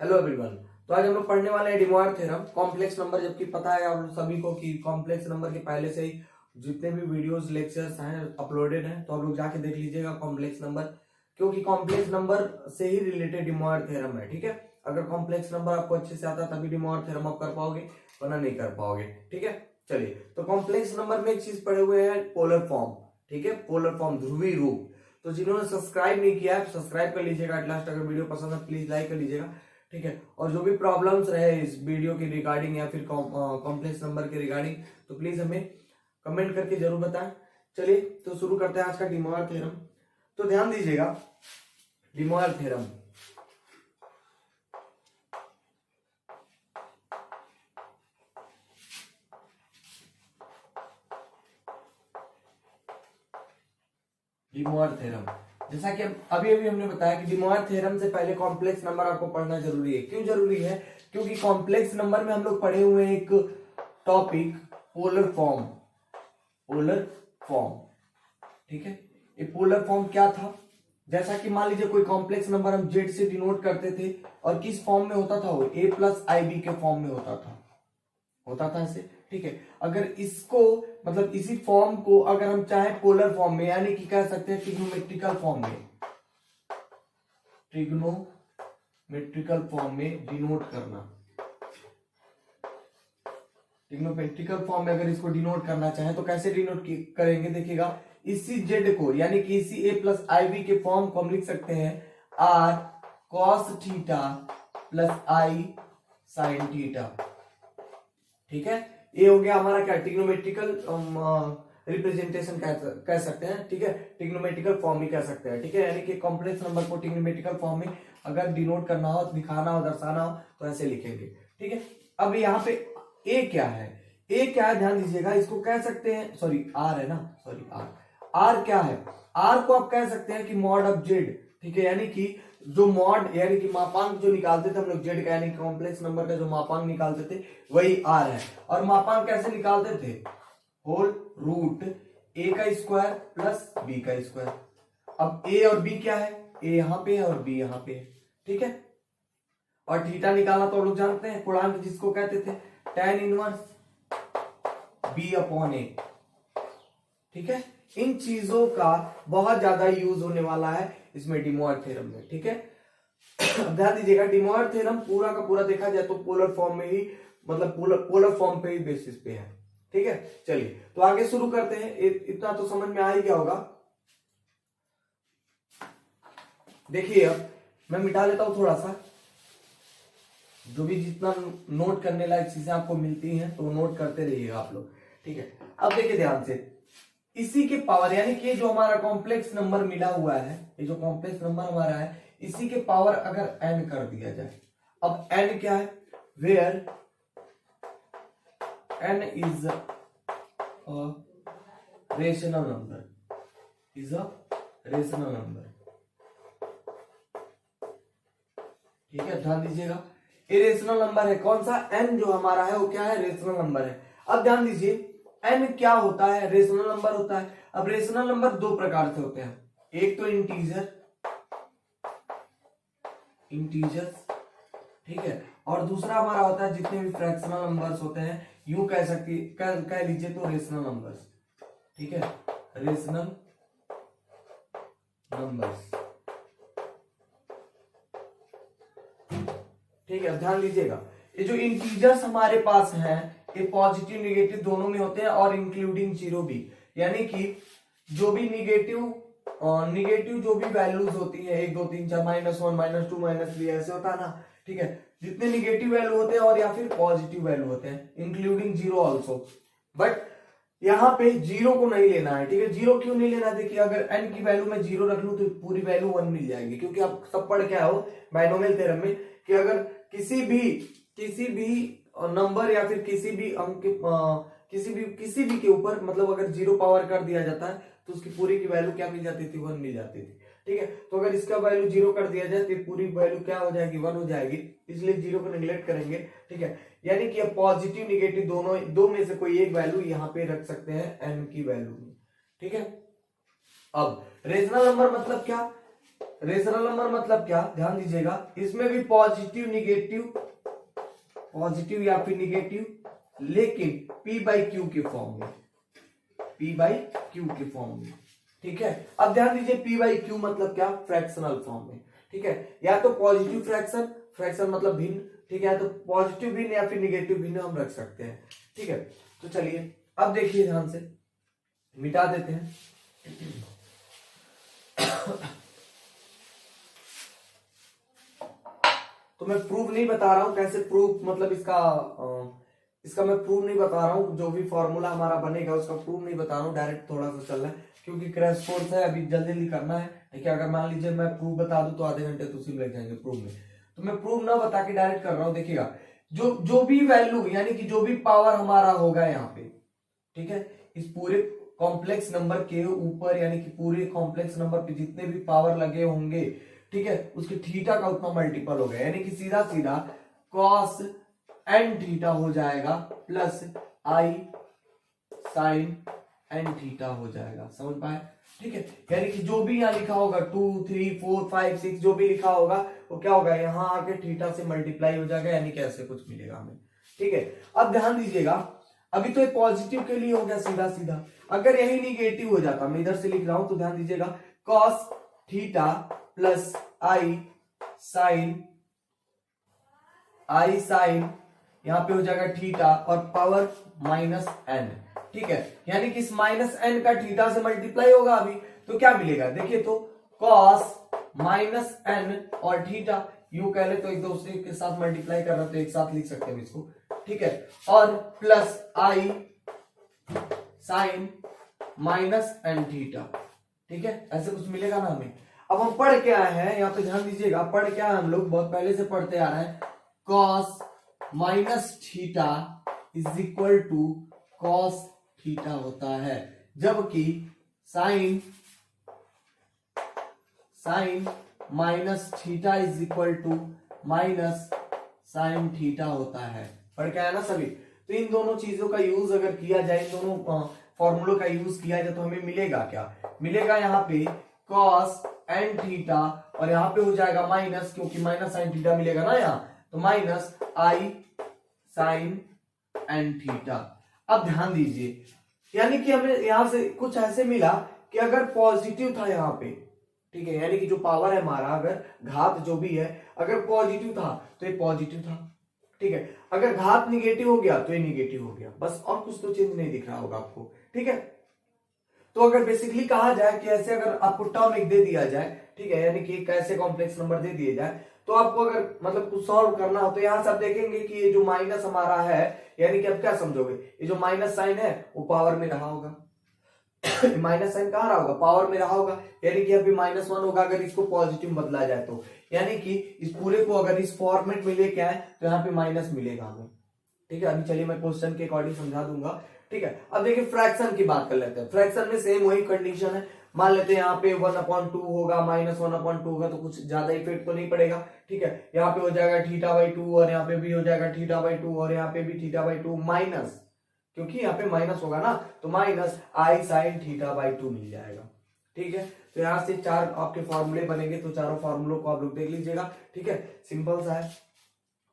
Hello everyone. तो आज हम लोग पढ़ने वाले हैं D moire theorem, complex number. जबकि पता है आप सभी को कि कॉम्प्लेक्स नंबर के पहले से ही जितने भी वीडियोस लेक्चर्स हैं अपलोडेड हैं, तो आप लोग जाके देख लीजिएगा कॉम्प्लेक्स नंबर, क्योंकि कॉम्प्लेक्स नंबर से ही रिलेटेड डी मॉयर थ्योरम है। ठीक है, अगर कॉम्प्लेक्स नंबर आपको अच्छे से आता है तभी डी मॉयर थ्योरम आप कर पाओगे, वरना नहीं कर पाओगे। ठीक है, चलिए। तो कॉम्प्लेक्स नंबर में एक चीज पढ़े हुए हैं, पोलर फॉर्म। ठीक है, पोलर फॉर्म, ध्रुवीय रूप। तो जिन्होंने सब्सक्राइब नहीं किया है सब्सक्राइब कर लीजिएगा। एट लास्ट अगर वीडियो पसंद है प्लीज लाइक कर लीजिएगा। ठीक है, और जो भी प्रॉब्लम्स रहे इस वीडियो के रिगार्डिंग या फिर कॉम्प्लेक्स नंबर के रिगार्डिंग, तो प्लीज हमें कमेंट करके जरूर बताएं। चलिए तो शुरू करते हैं आज का डी मॉयर थ्योरम। तो ध्यान दीजिएगा, D moire theorem D moire theorem, जैसा कि अभी अभी हमने बताया कि डी मॉयर थ्योरम से पहले कॉम्प्लेक्स नंबर आपको पढ़ना जरूरी है। क्यों जरूरी है? क्योंकि कॉम्प्लेक्स नंबर में हम लोग पढ़े हुए हैं एक topic, polar form. Polar form, ठीक है। ये पोलर फॉर्म क्या था? जैसा कि मान लीजिए कोई कॉम्प्लेक्स नंबर हम जेड से डिनोट करते थे, और किस फॉर्म में होता था वो? ए प्लस आई बी के फॉर्म में होता था ऐसे। ठीक है, अगर इसको मतलब इसी फॉर्म को अगर हम चाहे पोलर फॉर्म में, यानी कि कह सकते हैं ट्रिग्नोमेट्रिकल फॉर्म में डिनोट करना, ट्रिग्नोमेट्रिकल फॉर्म में अगर इसको डिनोट करना चाहे तो कैसे डिनोट करेंगे? देखिएगा, इसी जेड को यानी कि इसी ए प्लस आई बी के फॉर्म को हम लिख सकते हैं आर कॉस थीटा प्लस आई साइन थीटा। ठीक है, ये हो गया हमारा क्या? ट्रिग्नोमेट्रिकल रिप्रेजेंटेशन कह सकते हैं। ठीक है, ट्रिग्नोमेट्रिकल फॉर्म भी कह सकते हैं। ठीक है, यानी कि कॉम्प्लेक्स नंबर को ट्रिग्नोमेट्रिकल फॉर्म में अगर डिनोट करना हो, दिखाना हो, दर्शाना हो तो ऐसे लिखेंगे। ठीक है, अब यहाँ पे ए क्या है? ए क्या है ध्यान दीजिएगा, इसको कह सकते हैं, सॉरी आर है ना, सॉरी आर क्या है? आर को आप कह सकते हैं कि मॉड ऑफ जेड। ठीक है, यानी कि जो मॉड यानी कि मापांक जो निकालते थे हम लोग जेड का, यानी कॉम्प्लेक्स नंबर का जो मापांक निकालते थे वही आर है। और मापांक कैसे निकालते थे? होल रूट ए का स्क्वायर प्लस बी का स्क्वायर। अब ए और बी क्या है? ए यहां पे है और बी यहां पे है। ठीक है, और थीटा निकालना तो हम लोग जानते हैं, पूर्णांक जिसको कहते थे tan इनवर्स बी अपॉन ए। ठीक है, इन चीजों का बहुत ज्यादा यूज होने वाला है इसमें डी मॉयर थ्योरम में। ठीक है, ध्यान दीजिएगा, डी मॉयर थ्योरम पूरा का पूरा देखा जाए तो पोलर फॉर्म में ही, मतलब पोलर फॉर्म पे ही बेसिस पे है। ठीक है, चलिए तो आगे शुरू करते हैं। इतना तो समझ में आ ही गया होगा। देखिए, अब मैं मिटा लेता हूं थोड़ा सा, जो भी जितना नोट करने लायक चीजें आपको मिलती हैं तो नोट करते रहिएगा आप लोग। ठीक है, अब देखिए ध्यान से, इसी के पावर यानी कि जो हमारा कॉम्प्लेक्स नंबर मिला हुआ है, ये जो कॉम्प्लेक्स नंबर हमारा है, इसी के पावर अगर n कर दिया जाए। अब n क्या है? Where n is a rational number, ठीक है, ध्यान दीजिएगा, ये रेशनल नंबर है। कौन सा? n जो हमारा है वो क्या है? रेशनल नंबर है। अब ध्यान दीजिए, n क्या होता है? रेशनल नंबर होता है। अब रेशनल नंबर दो प्रकार से होते हैं, एक तो इंटीजर्स, ठीक है, और दूसरा हमारा होता है जितने भी फ्रैक्शनल नंबर्स होते हैं, यूं कह लीजिए तो रेशनल नंबर्स। ठीक है, रेशनल नंबर्स। ठीक है, ध्यान दीजिएगा, ये जो इंटीजर्स हमारे पास हैं ये पॉजिटिव निगेटिव दोनों में होते हैं, और इंक्लूडिंग जीरो भी, यानी कि जो भी निगेटिव जो भी वैल्यूज होती है, 1 2 3 4 -1 -2 -3 ऐसे होता है ना। ठीक है, जितने निगेटिव वैल्यू होते हैं और या फिर पॉजिटिव वैल्यू होते हैं, इंक्लूडिंग जीरो ऑल्सो। बट यहाँ पे जीरो को नहीं लेना है। ठीक है, जीरो क्यों नहीं लेना? देखिए, अगर n की वैल्यू में जीरो रख लूं तो पूरी वैल्यू 1 मिल जाएगी, क्योंकि आप सब पढ़ के आओ बाइनोमियल थ्योरम में कि अगर किसी भी नंबर या फिर किसी भी अंक किसी भी के ऊपर मतलब अगर जीरो पावर कर दिया जाता है तो उसकी पूरी की वैल्यू क्या मिल जाती थी? 1 मिल जाती थी। ठीक है, तो अगर इसका वैल्यू जीरो कर दिया जाए तो पूरी वैल्यू क्या हो जाएगी? 1 हो जाएगी, इसलिए जीरो को निगलेक्ट करेंगे। ठीक है, यानी कि पॉजिटिव निगेटिव दोनों दो में से कोई एक वैल्यू यहाँ पे रख सकते हैं n की वैल्यू में। ठीक है, अब रेशनल नंबर मतलब क्या? रेशनल नंबर मतलब क्या, ध्यान दीजिएगा, इसमें भी पॉजिटिव निगेटिव, पॉजिटिव या फिर निगेटिव, लेकिन पी बाई क्यू के फॉर्म में, पी बाई क्यू के फॉर्म में। ठीक है, अब ध्यान दीजिए पी बाई क्यू मतलब क्या, फ्रैक्शनल फॉर्म में। ठीक है, या तो पॉजिटिव फ्रैक्शन, फ्रैक्शन मतलब भिन्न, ठीक है, तो पॉजिटिव भिन्न या फिर निगेटिव भिन्न हम रख सकते हैं। ठीक है, तो चलिए अब देखिए ध्यान से, मिटा देते हैं। तो मैं प्रूफ नहीं बता रहा हूं, कैसे प्रूफ मतलब इसका मैं प्रूफ नहीं बता रहा हूं, जो भी फॉर्मूला हमारा बनेगा उसका प्रूफ नहीं बता रहा हूं, डायरेक्ट थोड़ा सा चल रहा है क्योंकि क्रैश कोर्स है, अभी जल्दी जल्दी करना है। ठीक है, अगर मान लीजिए मैं प्रूफ बता दूं तो आधे घंटे तो उसी में लग जाएंगे प्रूफ में, तो मैं प्रूफ ना बता के डायरेक्ट कर रहा हूं। देखिएगा, जो भी वैल्यू यानी कि जो भी पावर हमारा होगा यहाँ पे, ठीक है, इस पूरे कॉम्प्लेक्स नंबर के ऊपर यानी कि पूरे कॉम्प्लेक्स नंबर पे जितने भी पावर लगे होंगे, ठीक है, उसके थीटा का उतना मल्टीपल हो गया, यानी कि सीधा सीधा कॉस एन थीटा हो जाएगा प्लस आई साइन एन थीटा हो जाएगा। समझ पाए? ठीक है, यानी कि जो भी यहाँ लिखा होगा 2 3 4 5 6 जो भी लिखा होगा वो क्या होगा, यहाँ आके थीटा से मल्टीप्लाई हो जाएगा, यानी कि ऐसे कुछ मिलेगा हमें। ठीक है, अब ध्यान दीजिएगा, अभी तो ये पॉजिटिव के लिए हो गया सीधा सीधा, अगर यही निगेटिव हो जाता, मैं इधर से लिख रहा हूं तो ध्यान दीजिएगा, कॉस थीटा प्लस आई साइन यहां पे हो जाएगा थीटा और पावर माइनस एन। ठीक है, यानी कि इस माइनस एन का थीटा से मल्टीप्लाई होगा अभी, तो क्या मिलेगा, देखिए तो कॉस माइनस एन और थीटा, यू कह ले तो एक दूसरे के साथ मल्टीप्लाई कर रहे तो एक साथ लिख सकते हैं इसको। ठीक है, और प्लस आई साइन माइनस एन थीटा। ठीक है, ऐसे कुछ मिलेगा ना हमें। अब हम पढ़ के आए हैं, यहाँ पे ध्यान दीजिएगा, पढ़ के आए हम लोग बहुत पहले से पढ़ते आ रहे हैं, cos minus theta is equal to cos theta होता है, जबकि sine minus theta is equal to minus sine theta होता है। पढ़ के आया ना सभी? तो इन दोनों चीजों का यूज अगर किया जाए, इन दोनों फॉर्मूलों का यूज किया जाए तो हमें मिलेगा क्या, मिलेगा यहाँ पे कॉस एन थीटा और यहाँ पे हो जाएगा माइनस, क्योंकि माइनस साइन थीटा मिलेगा ना यहाँ, तो माइनस आई साइन एन थीटा। अब ध्यान दीजिए, यानी कि हमें यहां से कुछ ऐसे मिला कि अगर पॉजिटिव था यहाँ पे, ठीक है, यानी कि जो पावर है हमारा, अगर घात जो भी है अगर पॉजिटिव था तो ये पॉजिटिव था। ठीक है, अगर घात निगेटिव हो गया तो ये निगेटिव हो गया, बस और कुछ तो चेंज नहीं दिख रहा होगा आपको। ठीक है, तो अगर बेसिकली कहा जाए कि ऐसे अगर आपको टर्म एक दे दिया जाए, ठीक है, यानी कि कैसे कॉम्प्लेक्स नंबर दे दिए जाए, तो आपको अगर मतलब कुछ सॉल्व करना हो तो यहां से आप देखेंगे कि ये जो माइनस हमारा है, यानी कि आप क्या समझोगे, ये जो माइनस साइन है वो पावर में रहा होगा, माइनस साइन कहां रहा होगा, पावर में रहा होगा, यानी कि अभी -1 होगा अगर इसको पॉजिटिव बदला जाए तो, यानी कि इस पूरे को अगर इस फॉर्मेट में लेके आए तो यहाँ पे माइनस मिलेगा हमें। ठीक है, अभी चलिए मैं क्वेश्चन के अकॉर्डिंग समझा दूंगा। ठीक है, अब देखिए फ्रैक्शन की बात कर लेते हैं। फ्रैक्शन में सेम वही कंडीशन है, मान लेते हैं यहाँ पे 1/2 होगा, -1/2 होगा, तो कुछ ज्यादा इफेक्ट तो नहीं पड़ेगा। ठीक है, यहाँ पे हो जाएगा θ/2 और यहाँ पे भी हो जाएगा θ/2 और यहाँ पे भी θ/2 माइनस, क्योंकि यहाँ पे माइनस होगा ना, तो माइनस आई साइन θ/2 मिल जाएगा। ठीक है, तो यहाँ से 4 आपके फॉर्मूले बनेंगे, तो चारों फॉर्मूलों को आप लोग देख लीजिएगा। ठीक है, सिंपल सा है,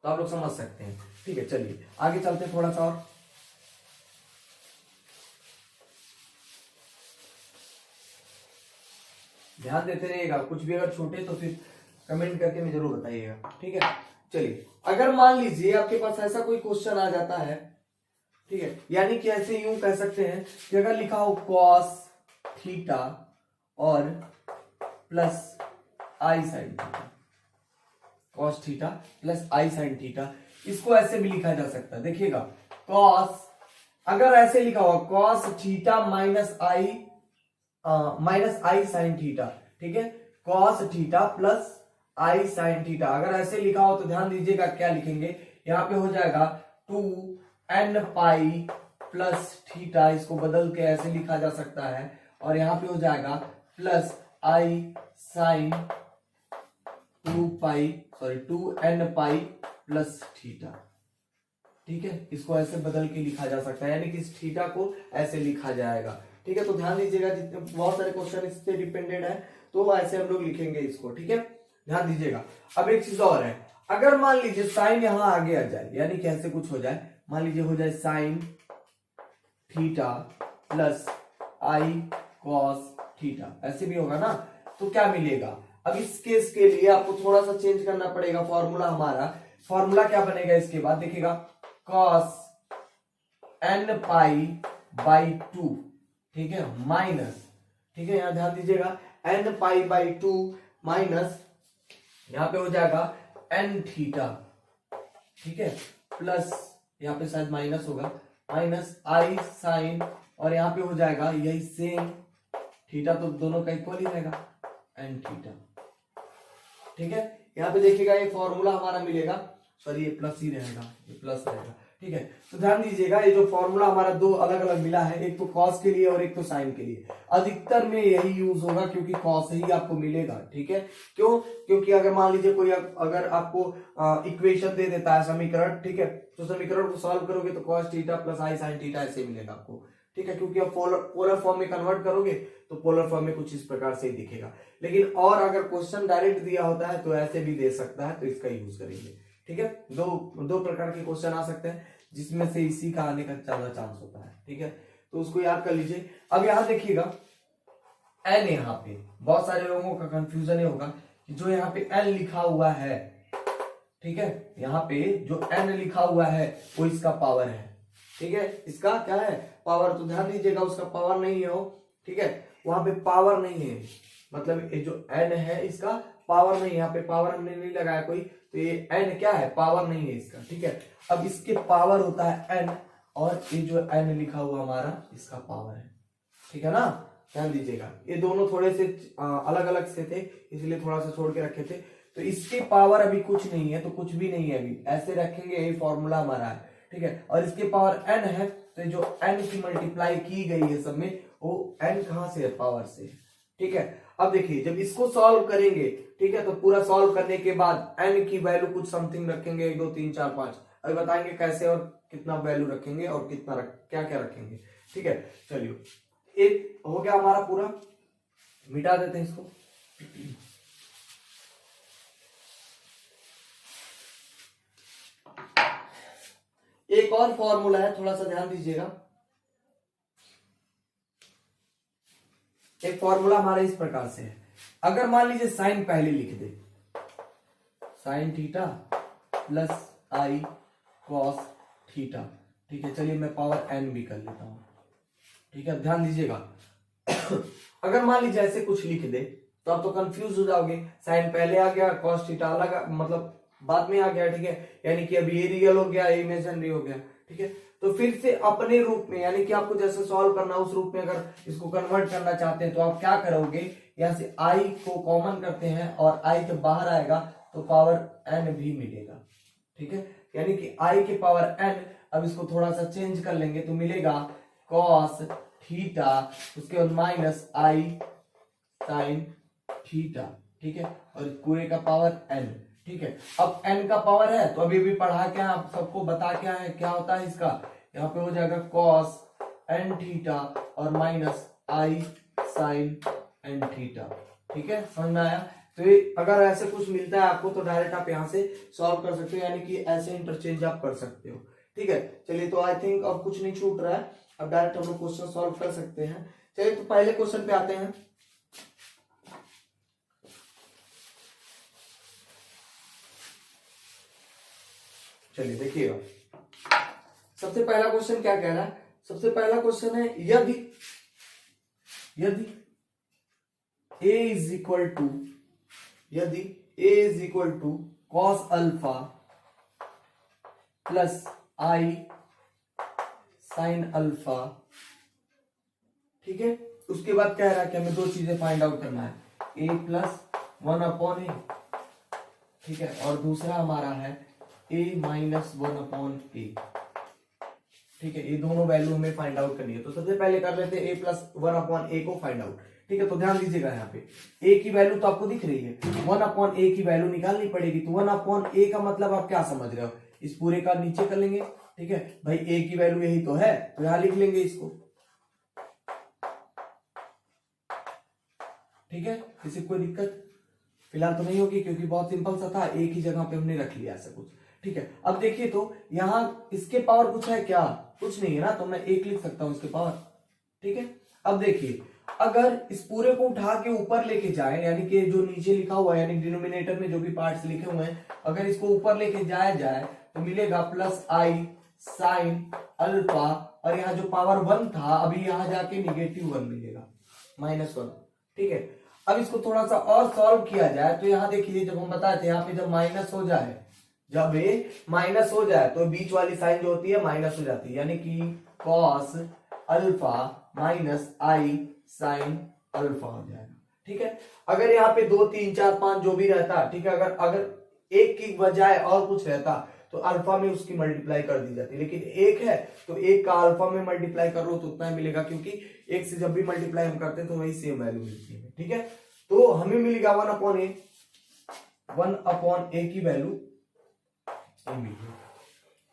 तो आप लोग समझ सकते हैं। ठीक है, चलिए आगे चलते हैं थोड़ा सा और। ध्यान देते रहिएगा, कुछ भी अगर छूटे तो फिर कमेंट करके मैं जरूर बताइएगा। ठीक है, चलिए अगर मान लीजिए आपके पास ऐसा कोई क्वेश्चन आ जाता है, ठीक है, यानी कि ऐसे यूं कह सकते हैं कि अगर लिखा हो कॉस थीटा और प्लस आई sine theta, cos theta plus आई साइन थीटा, इसको ऐसे भी लिखा जा सकता है। देखिएगा, कॉस अगर ऐसे लिखा हुआ कॉस थीटा माइनस आई साइन थीटा, ठीक है, कॉस थीटा प्लस आई साइन थीटा, अगर ऐसे लिखा हो तो ध्यान दीजिएगा क्या लिखेंगे, यहाँ पे हो जाएगा 2n पाई प्लस थीटा, इसको बदल के ऐसे लिखा जा सकता है, और यहाँ पे हो जाएगा प्लस आई sine 2n pi plus theta. ठीक है, इसको ऐसे बदल के लिखा जा सकता है, यानी कि इस थीटा को ऐसे लिखा जाएगा। ठीक है, तो ध्यान दीजिएगा, जितने बहुत सारे क्वेश्चन इस पे डिपेंडेड है, तो ऐसे हम लोग लिखेंगे इसको, ठीक है, ध्यान दीजिएगा। अब एक चीज और है, अगर मान लीजिए साइन यहां आगे आ जाए, यानी कि ऐसे कुछ हो जाए, मान लीजिए हो जाए sign theta plus I cos theta, ऐसे भी होगा ना, तो क्या मिलेगा। अब इस केस के लिए आपको थोड़ा सा चेंज करना पड़ेगा फॉर्मूला हमारा। फॉर्मूला क्या बनेगा इसके बाद, देखिएगा, cos N pi by two, ठीक है, माइनस, ठीक है, यहां ध्यान दीजिएगा, N pi by two minus, यहां पे हो जाएगा एन थीटा, ठीक है, प्लस यहां पे शायद माइनस होगा, माइनस आई साइन, और यहां पे हो जाएगा यही सेम, थीटा तो दोनों का इक्वल ही रहेगा, एन थीटा, ठीक है। यहाँ पे देखिएगा ये फॉर्मूला हमारा मिलेगा, सॉरी ये प्लस ही रहेगा, ये प्लस रहेगा, ठीक है। तो ध्यान दीजिएगा ये जो फॉर्मूला हमारा दो अलग अलग मिला है, एक तो कॉस के लिए और एक तो साइन के लिए, अधिकतर में यही यूज होगा क्योंकि कॉस ही आपको मिलेगा, ठीक है। क्यों, क्योंकि अगर मान लीजिए कोई अगर आपको इक्वेशन दे देता है, समीकरण, ठीक है, तो समीकरण को सॉल्व करोगे तो कॉस थीटा प्लस आई साइन थीटा ऐसे मिलेगा आपको, ठीक है, क्योंकि आप पोलर फॉर्म में कन्वर्ट करोगे तो पोलर फॉर्म में कुछ इस प्रकार से ही दिखेगा। लेकिन और अगर क्वेश्चन डायरेक्ट दिया होता है तो ऐसे भी दे सकता है, तो इसका यूज करेंगे, ठीक है। दो प्रकार के क्वेश्चन आ सकते हैं जिसमें से इसी का आने का ज्यादा चांस होता है, ठीक है, तो उसको याद कर लीजिए। अब यहां देखिएगा एन, यहाँ पे बहुत सारे लोगों का कंफ्यूजन होगा कि जो यहाँ पे एन लिखा हुआ है, ठीक है, यहाँ पे जो एन लिखा हुआ है वो इसका पावर है, ठीक है, इसका क्या है, पावर। तो ध्यान दीजिएगा उसका पावर नहीं है वो, ठीक है, वहां पे पावर नहीं है, मतलब ये जो एन है इसका पावर नहीं है, यहाँ पे पावर हमने नहीं लगाया कोई, तो ये एन क्या है, पावर नहीं है इसका, ठीक है। अब इसके पावर होता है एन, और ये जो एन लिखा हुआ हमारा इसका पावर है, ठीक है ना, ध्यान दीजिएगा। ये दोनों थोड़े से अलग अलग से थे, इसलिए थोड़ा सा छोड़ के रखे थे। तो इसके पावर अभी कुछ नहीं है, तो कुछ भी नहीं है अभी, ऐसे रखेंगे, यही फॉर्मूला हमारा है, ठीक है। और इसके पावर एन है, तो जो एन की मल्टीप्लाई की गई है सब में, वो एन कहां से है, पावर से, ठीक है। अब देखिए जब इसको सॉल्व करेंगे, ठीक है, तो पूरा सॉल्व करने के बाद एन की वैल्यू कुछ समथिंग रखेंगे, 1 2 3 4 5, अभी बताएंगे कैसे और कितना वैल्यू रखेंगे और कितना क्या क्या रखेंगे, ठीक है। चलिए एक हो गया हमारा पूरा, मिटा देते हैं इसको। एक और फॉर्मूला है, थोड़ा सा ध्यान दीजिएगा। एक फॉर्मूला हमारा इस प्रकार से है, अगर मान लीजिए साइन पहले लिख दे, sign theta plus I cos theta, ठीक है, चलिए मैं पावर एन भी कर लेता हूं, ठीक है। ध्यान दीजिएगा अगर मान लीजिए ऐसे कुछ लिख दे तो आप तो कंफ्यूज हो जाओगे, साइन पहले आ गया, कॉस थीटा अलग मतलब बाद में आ गया, ठीक है, यानी कि अभी ये रियल हो गया, ये इमेजिनरी हो गया, ठीक है। तो फिर से अपने रूप में, यानी कि आपको जैसे सॉल्व करना उस रूप में अगर इसको कन्वर्ट करना चाहते हैं तो आप क्या करोगे, यहां से आई को कॉमन करते हैं और आई जब बाहर आएगा तो पावर एन भी मिलेगा, ठीक है, यानी कि आई के पावर एन। अब इसको थोड़ा सा चेंज कर लेंगे तो मिलेगा कॉस थीटा, उसके बाद माइनस आई साइन थीटा, ठीक है, और पूरे का पावर एन, ठीक है। अब n का पावर है तो अभी भी पढ़ा क्या आप सबको बता क्या है, क्या होता है इसका, यहाँ पे हो जाएगा cos n थीटा और माइनस आई साइन n थीटा, ठीक है, समझ में आया। तो ये अगर ऐसे कुछ मिलता है आपको तो डायरेक्ट आप यहाँ से सॉल्व कर सकते हो, यानी कि ऐसे इंटरचेंज आप कर सकते हो, ठीक है। चलिए तो आई थिंक अब कुछ नहीं छूट रहा है, अब डायरेक्ट हम लोग क्वेश्चन सॉल्व कर सकते हैं। चलिए तो पहले क्वेश्चन पे आते हैं। चलिए देखिएगा, सबसे पहला क्वेश्चन क्या कह रहा है, सबसे पहला क्वेश्चन है यदि a इज इक्वल टू, यदि a is equal to cos alpha plus I sine alpha, ठीक है, उसके बाद कह रहा है कि हमें दो चीजें फाइंड आउट करना है, a प्लस 1/a, ठीक है, और दूसरा हमारा है a माइनस 1/a, ठीक है, ये दोनों वैल्यू हमें फाइंड आउट करनी है। तो सबसे पहले कर लेते हैं a प्लस 1/a को फाइंड आउट, ठीक है। तो ध्यान दीजिएगा यहाँ पे a की वैल्यू तो आपको दिख रही है, 1/a की वैल्यू निकालनी पड़ेगी, तो 1/a का मतलब आप क्या समझ रहे हो, इस पूरे का नीचे कर लेंगे, ठीक है भाई, a की वैल्यू यही तो है तो यहां लिख लेंगे इसको, ठीक है, किसी कोई दिक्कत फिलहाल तो नहीं होगी क्योंकि बहुत सिंपल सा था, एक ही जगह पे हमने रख लिया ऐसा कुछ। ठीक है, अब देखिए तो यहाँ इसके पावर कुछ है क्या, कुछ नहीं है ना, तो मैं एक लिख सकता हूं इसके पावर। ठीक है, अब देखिए अगर इस पूरे को उठा के ऊपर लेके जाए, यानी कि जो नीचे लिखा हुआ है, यानी डिनोमिनेटर में जो भी पार्ट्स लिखे हुए हैं, अगर इसको ऊपर लेके जाया जाए तो मिलेगा प्लस आई साइन अल्फा, और यहाँ जो पावर 1 था अभी यहाँ जाके -1 मिलेगा, -1। ठीक है, अब इसको थोड़ा सा और सॉल्व किया जाए तो यहाँ देखिए जब हम बताए थे यहाँ पे जब माइनस हो जाए, जब ये माइनस हो जाए तो बीच वाली साइन जो होती है माइनस हो जाती है, यानी कि कॉस अल्फा माइनस आई साइन अल्फा हो जाएगा। ठीक है, अगर यहाँ पे 2 3 4 5 जो भी रहता, ठीक है, अगर अगर एक की बजाय और कुछ रहता तो अल्फा में उसकी मल्टीप्लाई कर दी जाती, लेकिन एक है तो एक का अल्फा में मल्टीप्लाई कर लो तो उतना ही मिलेगा, क्योंकि एक से जब भी मल्टीप्लाई हम करते हैं तो वही सेम वैल्यू मिलती है। ठीक है, तो हमें मिलेगा 1/a की वैल्यू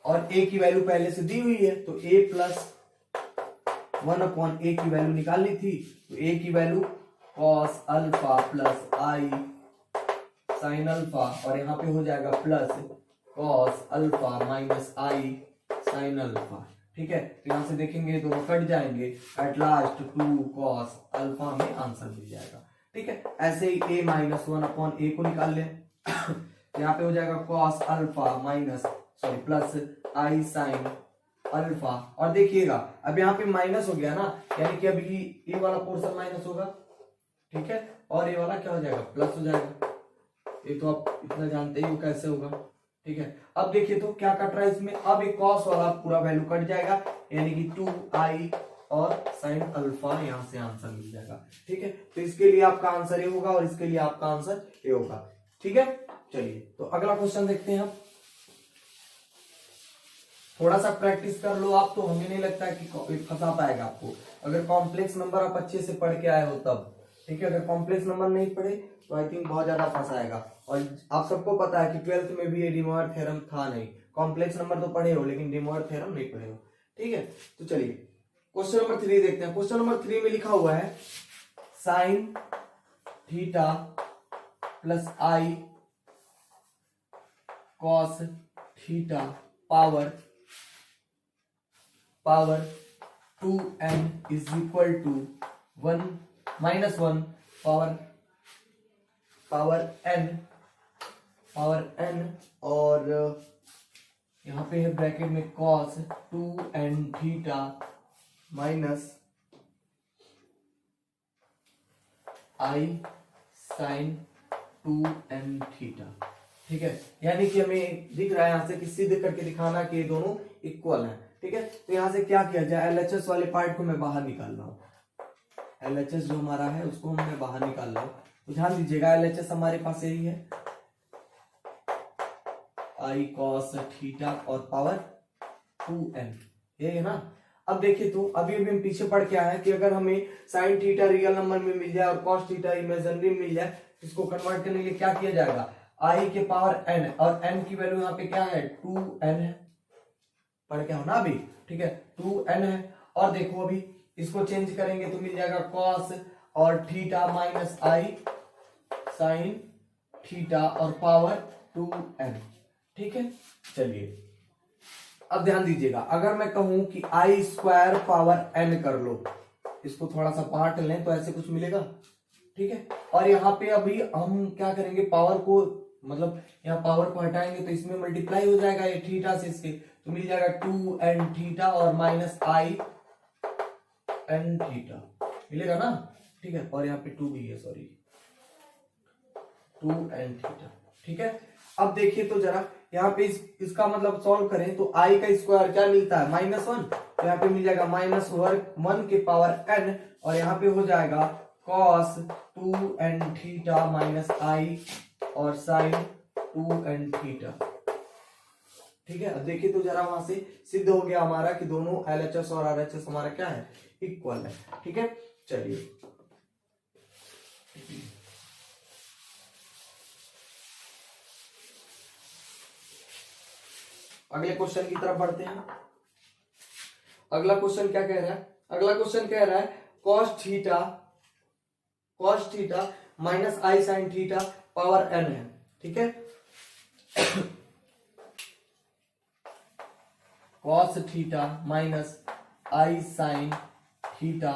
और a की वैल्यू पहले से दी हुई है, तो a प्लस 1/a की वैल्यू निकालनी थी, तो a की वैल्यू cos अल्फा प्लस आई साइन अल्फा, और यहाँ पे हो जाएगा प्लस cos अल्फा माइनस आई साइन अल्फा। ठीक है, तो यहाँ से देखेंगे दोनों कट जाएंगे, एट लास्ट 2 cos अल्फा में आंसर मिल जाएगा। ठीक है, ऐसे ही a -1/a को निकाल लें यहाँ पे हो जाएगा cos alpha minus sorry plus आई साइन अल्फा, और देखिएगा अब यहाँ पे माइनस हो गया ना, यानी कि अभी ये वाला पोर्शन माइनस होगा। ठीक है, और ये वाला क्या हो जाएगा, प्लस हो जाएगा। ये तो आप इतना जानते ही हो कैसे होगा। ठीक है, अब देखिए तो क्या कट रहा है इसमें, अब एक cos वाला पूरा वैल्यू कट जाएगा, यानी कि 2i और साइन अल्फा, यहां से आंसर मिल जाएगा। ठीक है, तो इसके लिए आपका आंसर ये होगा और इसके लिए आपका आंसर ये होगा। ठीक है, चलिए तो अगला क्वेश्चन देखते हैं। आप थोड़ा सा प्रैक्टिस कर लो आप, तो हमें नहीं लगता है कि फंसा पाएगा आपको, अगर कॉम्प्लेक्स नंबर आप अच्छे से पढ़ के आए हो तब। ठीक है, अगर कॉम्प्लेक्स नंबर नहीं पढ़े तो आई थिंक बहुत ज्यादा फंसाएगा, और आप सबको पता है कि 12th में भी ये डे मोयर थ्योरम था नहीं, कॉम्प्लेक्स नंबर तो पढ़े हो लेकिन डे मोयर थ्योरम नहीं पढ़े हो। ठीक है, तो चलिए क्वेश्चन नंबर 3 देखते हैं। क्वेश्चन नंबर 3 में लिखा हुआ है sine theta plus I cos theta power 2n is equal to 1 -1 power n, और यहाँ पे है ब्रैकेट में cos 2n थीटा माइनस आई साइन 2n थीटा। ठीक है, यानी कि हमें दिख रहा है यहाँ से कि सिद्ध करके दिखाना कि ये दोनों इक्वल हैं। ठीक है, तो यहाँ से क्या किया जाए, एलएचएस वाले पार्ट को मैं बाहर निकाल रहा हूँ, एलएचएस जो हमारा है उसको मैं बाहर निकाल रहा हूँ। तो ध्यान दीजिएगा एलएचएस हमारे पास यही है, आई कॉस थीटा और पावर 2n, ये है ना। अब देखिए तो अभी हम पीछे पढ़ के आए हैं कि अगर हमें साइन थीटा रियल नंबर में मिल जाए और कॉस थीटा इमेजिनरी में मिल जाए, इसको कन्वर्ट करने के लिए क्या किया जाएगा, आई के पावर n, और n की वैल्यू यहाँ पे क्या है 2n है, पढ़ के हो ना अभी। ठीक है, 2n है, और देखो अभी इसको चेंज करेंगे तो मिल जाएगा cos और थीटा माइनस आई साइन थीटा और पावर 2n। ठीक है, चलिए अब ध्यान दीजिएगा, अगर मैं कहूं कि आई स्क्वायर पावर n कर लो, इसको थोड़ा सा पार्ट लें तो ऐसे कुछ मिलेगा। ठीक है, और यहाँ पे अभी हम क्या करेंगे, पावर को मतलब यहाँ पावर को हटाएंगे तो इसमें मल्टीप्लाई हो जाएगा ये थीटा से इसके, तो मिल जाएगा 2n थीटा और माइनस आई n थीटा मिलेगा ना। ठीक है, और यहाँ पे 2 भी है, सॉरी 2n थीटा। ठीक है, अब देखिए तो जरा यहाँ पे इसका मतलब सॉल्व करें तो आई का स्क्वायर क्या मिलता है -1, तो यहाँ पे मिल जाएगा -1 के पावर n, और यहाँ पे हो जाएगा cos 2n थीटा माइनस आई और साइन 2n थीटा। ठीक है, अब देखिए तो जरा वहां से सिद्ध हो गया हमारा कि दोनों एलएचएस और आरएचएस हमारा क्या है, इक्वल है। ठीक है, चलिए अगले क्वेश्चन की तरफ बढ़ते हैं। अगला क्वेश्चन क्या कह रहा है, अगला क्वेश्चन कह रहा है cos theta cos theta minus आई साइन थीटा पावर n है, ठीक है। कॉस थीटा माइनस आई साइन थीटा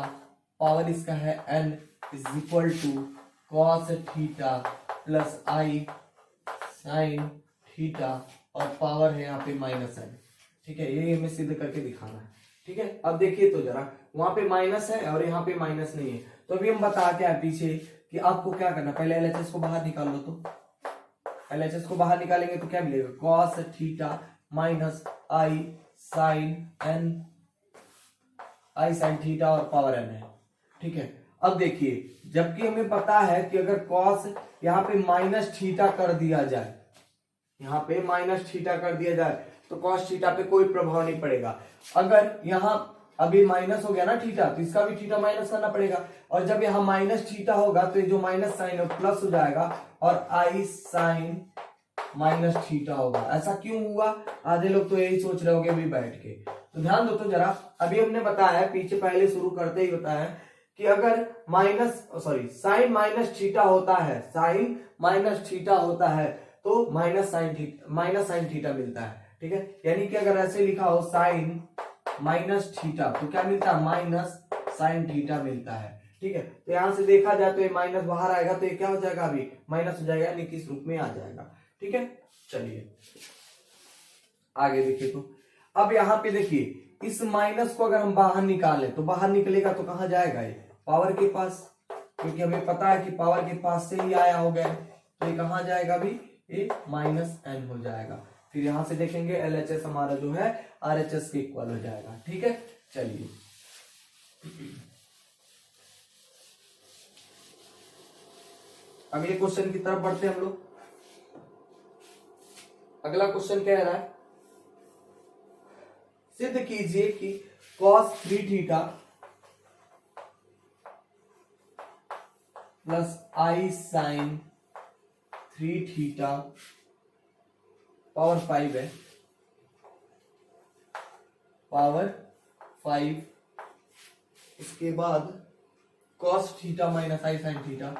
पावर इसका है n is equal to cos theta plus I sine theta और पावर है यहाँ पे माइनस n, ठीक है। ये हमें सिद्ध करके दिखाना है, ठीक है। अब देखिए तो जरा, वहां पे माइनस है और यहाँ पे माइनस नहीं है, तो अभी हम बता के आए पीछे कि आपको क्या करना, पहले एलएचएस को बाहर निकाल लो। तो एलएचएस को बाहर निकालेंगे तो क्या मिलेगा, कॉस थीटा माइनस आई साइन n, आई साइन थीटा और पावर n है, ठीक है। अब देखिए, जबकि हमें पता है कि अगर कॉस यहाँ पे माइनस थीटा कर दिया जाए, यहाँ पे माइनस थीटा कर दिया जाए तो कॉस थीटा पे कोई प्रभाव नहीं पड़ेगा। अगर यहाँ अभी माइनस हो गया ना थीटा, तो इसका भी थीटा माइनस करना पड़ेगा, और जब यहाँ माइनस थीटा होगा तो ये जो माइनस साइन है प्लस हो जाएगा और आई साइन माइनस थीटा होगा। ऐसा क्यों हुआ, आधे लोग तो यही सोच रहे होंगे अभी बैठ के, तो ध्यान दो तो जरा। अभी हमने बताया पीछे पहले शुरू करते ही बताया कि अगर साइन माइनस थीटा होता है, साइन माइनस थीटा होता है तो माइनस साइन थीटा मिलता है, ठीक है। यानी कि अगर ऐसे लिखा हो साइन माइनस थीटा तो क्या मिलता है, माइनस साइन थीटा मिलता है, ठीक है। तो यहां से देखा जाए तो ये माइनस बाहर आएगा तो ये क्या हो जाएगा, अभी माइनस हो जाएगा, यानी कि इस रूप में आ जाएगा, ठीक है। चलिए आगे देखिए, तो अब यहाँ पे देखिए, इस माइनस को अगर हम बाहर निकालें तो बाहर निकलेगा तो कहां जाएगा, ये पावर के पास, क्योंकि हमें पता है कि पावर के पास से ही आया हो गया, तो ये कहां जाएगा, अभी ये माइनस n हो जाएगा। फिर यहां से देखेंगे एलएचएस हमारा जो है आरएचएस के इक्वल हो जाएगा, ठीक है। चलिए अगले क्वेश्चन की तरफ बढ़ते हैं हम लोग। अगला क्वेश्चन कह रहा है, सिद्ध कीजिए कि cos 3 थीटा प्लस आई साइन 3 थीटा पावर 5 है, पावर 5, इसके बाद cos थीटा माइनस आई sine theta,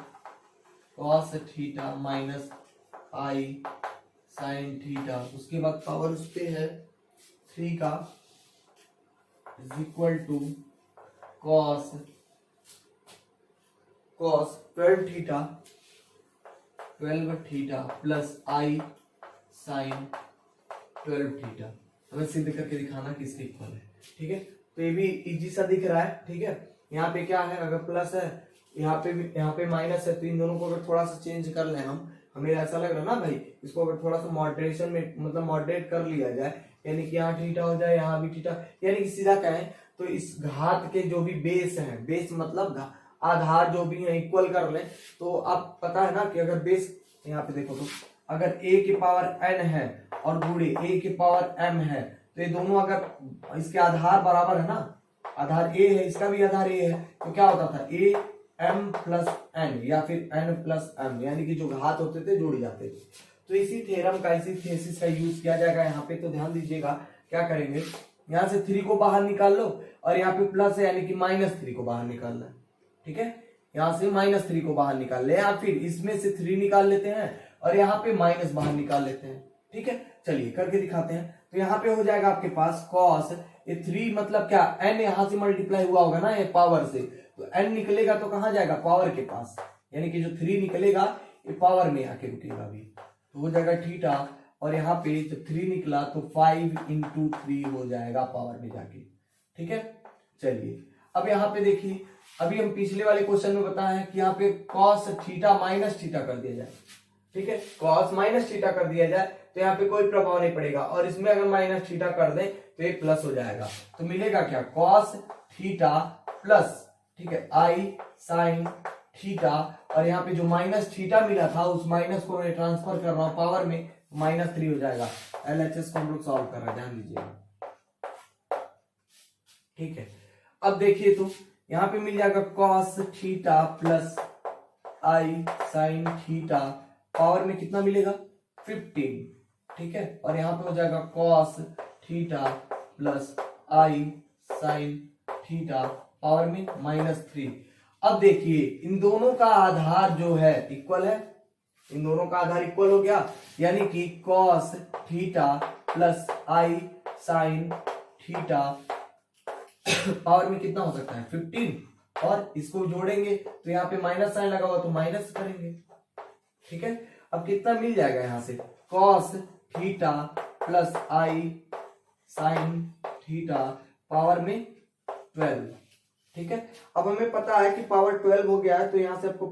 cos theta minus आई साइन थीटा, उसके बाद पावर उस पे है 3 का is equal to cos 12 theta plus I sine 12 theta. हमें सिद्ध करके दिखाना किसके इक्वल है, ठीक है। तो ये भी इजी सा दिख रहा है, ठीक है। यहाँ पे क्या है, अगर प्लस है, यहाँ पे माइनस है, तो इन दोनों को अगर थोड़ा सा चेंज कर लें हमें ऐसा लग रहा है ना भाई, इसको अगर थोड़ा सा मॉडरेशन में मतलब मॉडरेट कर लिया जाए, यानी कि यहाँ थीटा हो जाए, यहाँ भी थीटा, यानी कि सीधा कहें तो इस घात के जो भी बेस है, बेस मतलब आधार जो भी है इक्वल कर लें, तो आप पता है ना कि अगर बेस यहाँ पे देखो, तो अगर a की पावर n है और गुणे a की पावर m है, तो ये दोनों अगर इसके आधार बराबर है ना, आधार a है, इसका भी आधार a है, तो क्या होता था a m प्लस n या फिर n प्लस m, यानी कि जो घात होते थे जुड़ जाते थे। तो इसी थ्योरम का, इसी थीसिस का यूज किया जाएगा यहाँ पे। तो ध्यान दीजिएगा, क्या करेंगे, यहाँ से 3 को बाहर निकाल लो और यहाँ पे प्लस है, यानी कि -3 को बाहर निकालना है, ठीक है। यहाँ से -3 को बाहर निकाल ले, या फिर इसमें से 3 निकाल लेते हैं और यहाँ पे माइनस बाहर निकाल लेते हैं, ठीक है। चलिए करके दिखाते हैं। तो यहाँ पे हो जाएगा आपके पास cos, ये 3 मतलब क्या, n यहाँ से मल्टीप्लाई हुआ होगा ना ये पावर से, तो n निकलेगा तो कहाँ जाएगा, पावर के पास, यानी कि जो 3 निकलेगा ये पावर में आके रुकेगा अभी, तो हो जाएगा थीटा, और यहाँ पे जब 3 निकला तो 5 × 3 हो जाएगा पावर में जाके, ठीक है। चलिए अब यहाँ पे देखिए, अभी हम पिछले वाले क्वेश्चन में बताए हैं कि यहाँ पे cos थीटा माइनस थीटा कर दिया जाए, ठीक है, cos माइनस थीटा कर दिया जाए तो यहाँ पे कोई प्रभाव नहीं पड़ेगा, और इसमें अगर माइनस थीटा कर दें तो ये प्लस हो जाएगा, तो मिलेगा क्या, cos थीटा प्लस, ठीक है, आई साइन थीटा, और यहाँ पे जो माइनस थीटा मिला था उस माइनस को मैं ट्रांसफर कर रहा हूँ पावर में, -3 हो जाएगा। एलएचएस को हम लोग सॉल्व कर रहे हैं, ध्यान दीजिएगा, ठीक है। अब देखिए तो यहाँ पे मिल जाएगा cos थीटा प्लस आई साइन थीटा, पावर में कितना मिलेगा, 15, ठीक है, और यहाँ पे हो जाएगा cos थीटा प्लस आई साइन थीटा, पावर में -3। अब देखिए इन दोनों का आधार जो है इक्वल है, इन दोनों का आधार इक्वल हो गया, यानी कि cos थीटा प्लस आई साइन थीटा पावर में कितना हो सकता है 15, और इसको जोड़ेंगे तो यहाँ पे माइनस साइन लगा हुआ तो माइनस करेंगे। ठीक है, अब कितना मिल जाएगा यहाँ से cos थीटा प्लस आई साइन थीटा पावर में 12। ठीक है, अब हमें पता है कि पावर 12 हो गया है, तो यहां से आपको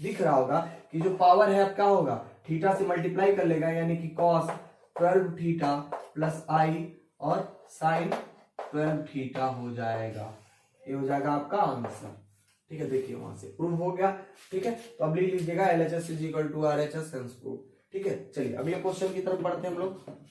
दिख रहा होगा कि जो पावर है अब क्या होगा थीटा से मल्टीप्लाई कर लेगा, यानी कि cos 12 थीटा प्लस आई और साइन 12 थीटा हो जाएगा। ये हो जाएगा आपका आंसर। ठीक है, देखिए वहां से प्रूव हो गया। ठीक है, तो अब लिख लीजिएगा LHS is equal to RHS hence prove. ठीक है, चलिए अगले क्वेश्चन की तरफ बढ़ते हैं हम लोग।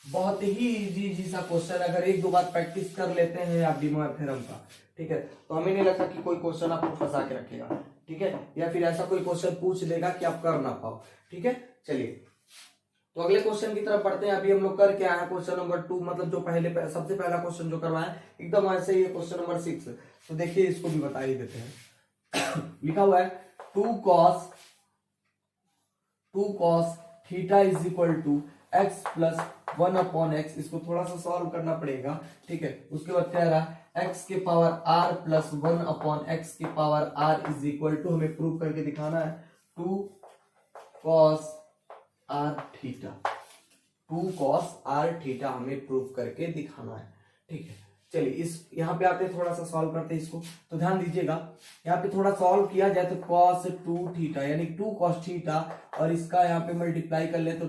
बहुत ही इजी सा क्वेश्चन, अगर एक दो बार प्रैक्टिस कर लेते हैं आप डिमॉय थ्योरम का, ठीक है, तो हमें नहीं लगता कि कोई क्वेश्चन आपको फंसा के रखेगा। ठीक है, या फिर ऐसा कोई क्वेश्चन पूछ देगा कि आप कर ना पाओ। ठीक है, चलिए तो अगले क्वेश्चन की तरफ बढ़ते हैं। अभी हम लोग कर क्या है क्वेश्चन नंबर 2, मतलब जो सबसे पहला क्वेश्चन जो करवाया एकदम ऐसे ही है क्वेश्चन नंबर 6। तो देखिए इसको भी बता ही देते हैं। लिखा हुआ है 2 cos theta is equal to x plus 1 upon X. इसको थोड़ा सा सॉल्व करना पड़ेगा। ठीक है, उसके बाद कह रहा है x के power r plus 1 upon x के power r is equal to, हमें प्रूव करके दिखाना है 2 cos r थीटा। 2 cos r थीटा हमें प्रूव करके दिखाना है। ठीक है, चलिए इस यहाँ पे आते थोड़ा सा सॉल्व करते हैं इसको। तो ध्यान दीजिएगा यहाँ पे थोड़ा सॉल्व किया जाए तो cos 2 थीटा यानी 2 cos थीटा, और इसका यहाँ पे मल्टीप्लाई कर ले तो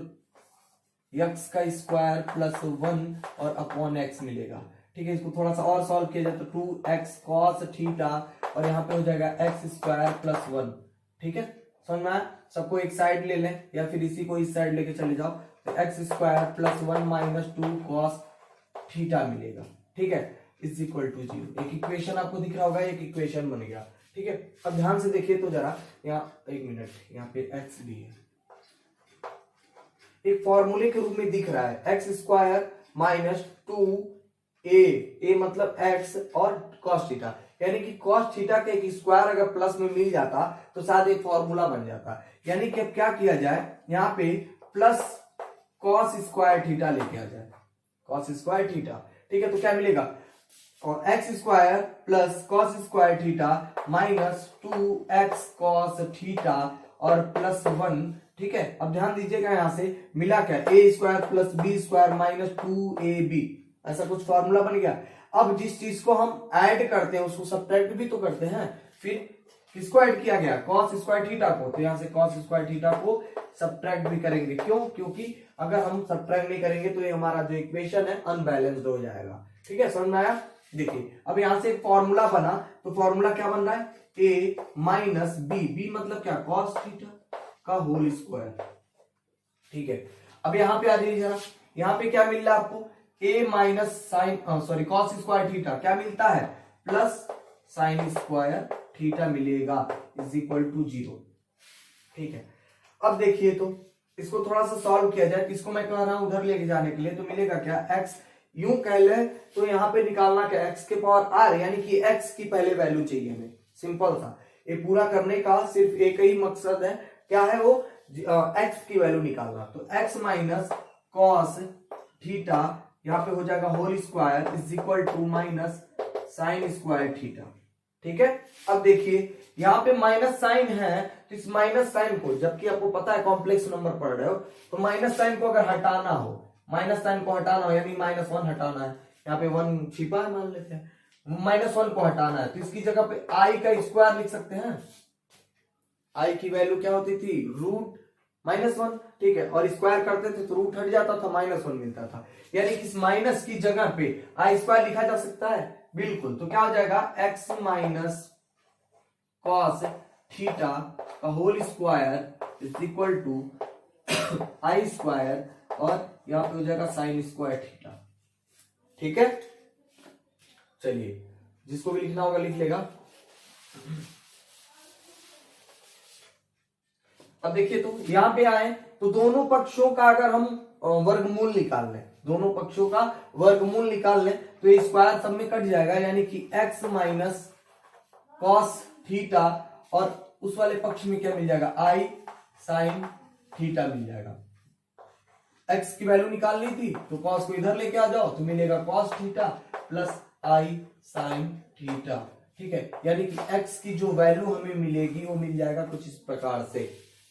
x का स्क्वायर प्लस 1 और अपॉन x मिलेगा। ठीक है, इसको थोड़ा सा और सॉल्व किया जाए तो 2x cos थीटा और यहाँ पे हो जाएगा x स्क्वायर प्लस 1। ठीक है, समझ में आया? सबको एक साइड ले लें या फिर इसी को इस साइड लेके चले जाओ तो x square plus 1 minus 2 cos theta मिलेगा। ठीक है, इज इक्वल टू 0। एक इक्वेशन आपको दिख रहा होगा, एक इक्वेशन बन गया। ठीक है, अब ध्यान से देखिए तो जरा, यहाँ एक मिनट, यहाँ पे x भी है, एक फॉर्मूले के रूप में दिख रहा है एक्स स्क्वायर माइनस 2a मतलब x और cos थीटा, यानी कि cos थीटा के एक स्क्वायर अगर प्लस में मिल जाता तो शायद एक फॉर्मूला बन जाता। यानी कि अब क्या किया जाए, यहाँ पे प्लस cos स्क्वायर थीटा लेके आ जाए, cos स्क्वायर थीटा। ठीक है, तो क्या मिलेगा और x square plus cos square theta minus 2x cos theta और प्लस 1। ठीक है, अब ध्यान दीजिएगा यहाँ से मिला क्या a square plus b square minus 2ab, ऐसा कुछ फॉर्मूला बन गया। अब जिस चीज को हम ऐड करते हैं उसको सब्ट्रैक्ट भी तो करते हैं। फिर किसको ऐड किया गया cos स्क्वायर थीटा को, तो यहाँ से cos स्क्वायर थीटा को सब्ट्रैक्ट भी करेंगे। क्यों? क्योंकि अगर हम सब्ट्रैक्ट नहीं करेंगे तो ये हमारा जो इक्वेशन है अनबैलेंस्ड हो जाएगा। ठीक है, समझ में आया? देखिए अब यहां से एक फॉर्मूला बना, तो फॉर्मूला क्या बन रहा है a माइनस b मतलब क्या cos थीटा का होल स्क्वायर। ठीक है, अब यहाँ पे आ जाइए जरा, यहाँ पे क्या मिल रहा है आपको a minus sine cos square theta क्या मिलता है प्लस साइन स्क्वायर थीटा मिलेगा इज इक्वल टू 0। ठीक है, अब देखिए तो इसको थोड़ा सा सॉल्व किया जाए, किसको मैं कह रहा हूं उधर लेके जाने के लिए, तो मिलेगा क्या x, यूं कह ले तो यहाँ पे निकालना क्या x के पावर r, यानी कि x की पहले वैल्यू चाहिए हमें। सिंपल था, ये पूरा करने का सिर्फ एक ही मकसद है, क्या है वो, x की वैल्यू निकालना। तो x माइनस cos थीटा यहाँ पे हो जाएगा whole square is equal to minus sine square theta. ठीक है, अब देखिए यहाँ पे माइनस साइन है तो इस माइनस साइन को, जबकि आपको पता है कॉम्प्लेक्स नंबर पढ़ रहे हो, तो माइनस साइन को अगर हटाना हो, माइनस साइन को हटाना हो यानी -1 हटाना है, यहाँ पे 1 छिपा है मान लेते हैं, -1 को हटाना है तो इसकी जगह पे i का स्क्वायर लिख सकते हैं। i की वैल्यू क्या होती थी रूट -1। ठीक है, और स्क्वायर करते थे तो रूट हट जाता था, -1 मिलता था, यानी कि इस माइनस की जगह पे i स्क्वायर लिखा जा सकता है, बिल्कुल। तो क्या हो जाएगा x माइनस cos थीटा का whole square is equal to I square और यहां पे हो जाएगा साइन स्क्वायर थीटा। ठीक है, चलिए जिसको भी लिखना होगा लिख लेगा। अब देखिए तो यहां पे आए तो दोनों पक्षों का अगर हम वर्गमूल निकाल लें दोनों पक्षों का वर्गमूल निकाल लें तो ये स्क्वायर सब में कट जाएगा, यानी कि x माइनस कॉस थीटा, और उस वाले पक्ष में क्या मिल जाएगा, i साइन थीटा मिल जाएगा। x की वैल्यू निकालनी थी तो cos को इधर लेके आ जाओ तो मिलेगा cos theta plus i sign theta. ठीक है, यानी कि x की जो वैल्यू हमें मिलेगी वो मिल जाएगा कुछ इस प्रकार से।